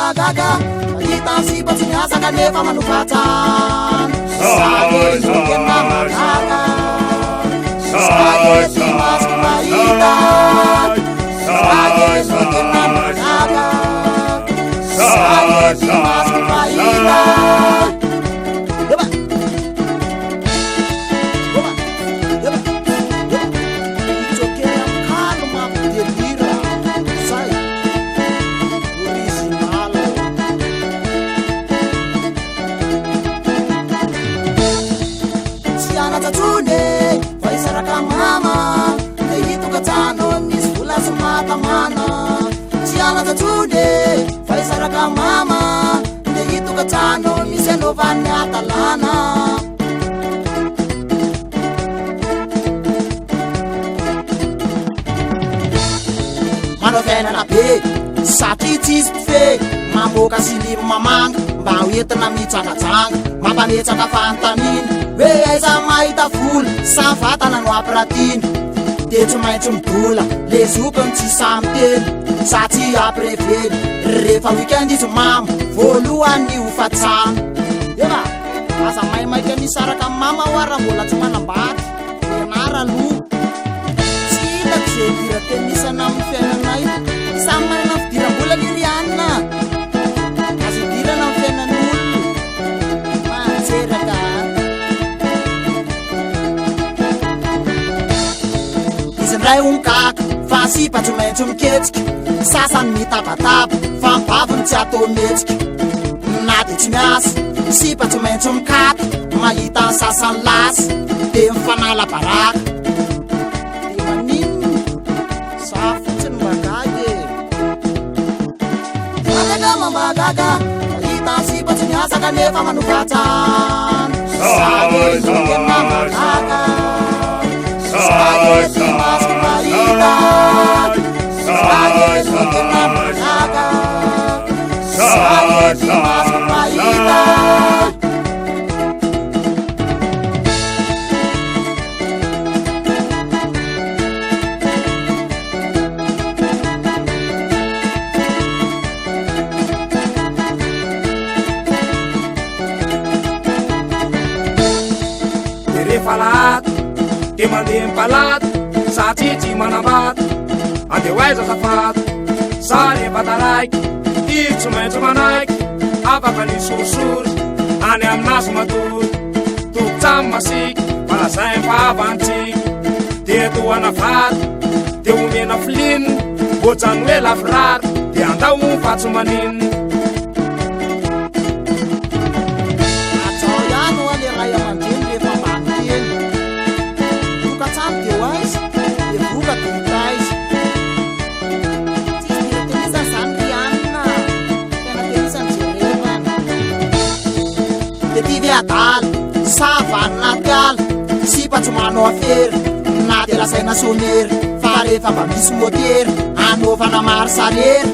Gaga, kita si batunya sangat neva manufatan. Saya ingin nama gaga, saya simas kebaikan. Saya ingin nama gaga, saya simas kebaikan. Faisaraka mama, ndeyitu katano miseno vane atalana. Mano vena na be, sati tis fe, mamoka sili mamanga, mbaoetina mitsanga-tsanga, mampanetsaka fantanina, hoe aiza mahita vola, sa vatana no ampiratina. De tsy maintsy mibola, le zokany tsy samy teny, sa tsy ampirevely. Rehefa weekend izy mama, voalohany ho fatsana. Eva, aza maimaika misaraka mama ho raha mbola tsy manambady, ianara aloha. Tsy hitako zay dira-tenisana amin'ny fiainanay, samy manana fidiram-bola lirianina. Azo idirana amin'ny fiainan'olona, manjeraka. Izy ndray onkaka, fa sipa tsy maintsy miketsika. Sasany mitabataba, fa mbaviny tsy atao metsika. Na de tsy miasa, sipa tsy maintsy mikata, mahita ny sasany lasa, de mifanala baraka. De maninona, sa fotsiny mbagagy e. Fataka mambagaga, mahita ny sipa tsy miasa kanefa manofatsana. Sage zokena mbagaga, sage tsy masy mahita. Saya ingin nama gaga, saya simas kebaikan. Dere falat, demandem palat, sacici manabat. Andeo aiza zafady, sa rehefa taraiky, io tsy maintsy manaiky, afaka ny sorisory, any aminazy matory. Tokotsamy masiky, falazay fahavantsika, de toana vady, de omena filinina, bojany hoe lafirary, de andao fa tsy maninina. Atao ihany ho any ray aman-dreny rehefa ambany teny. Tokatrano de ho aiza, de voka de hitaiza. Tivy adala, savany naty ala, sipa tsy manao afery, na de lasaina sonery. Fa rehefa mba misy motera, anaovana maro sarery,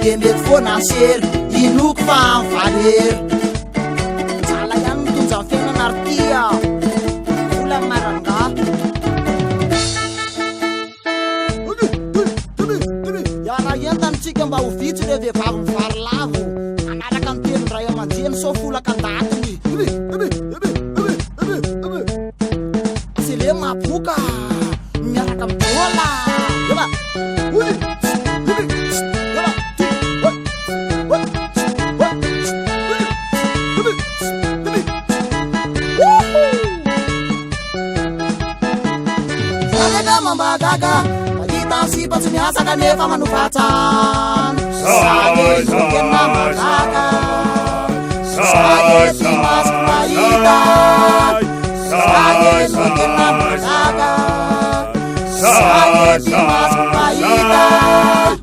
de mety foana sery, inoko fa amin'ny valery. Jala ihany mitonja amin'ny fiainana ary tia, vola maranga. Iara entanitsika mba ho vitsy le vehivavy mivary lavo, anaraka ny teny ray aman-dreny so folaka datiny. Sile maboka miaraka mibola. Fataka mambagaga, mahita sipa tsy miasa kanefa manofatsana. Sage zokena magaga, sage simas kebaikan. Sage zokena magaga, sage simas kebaikan.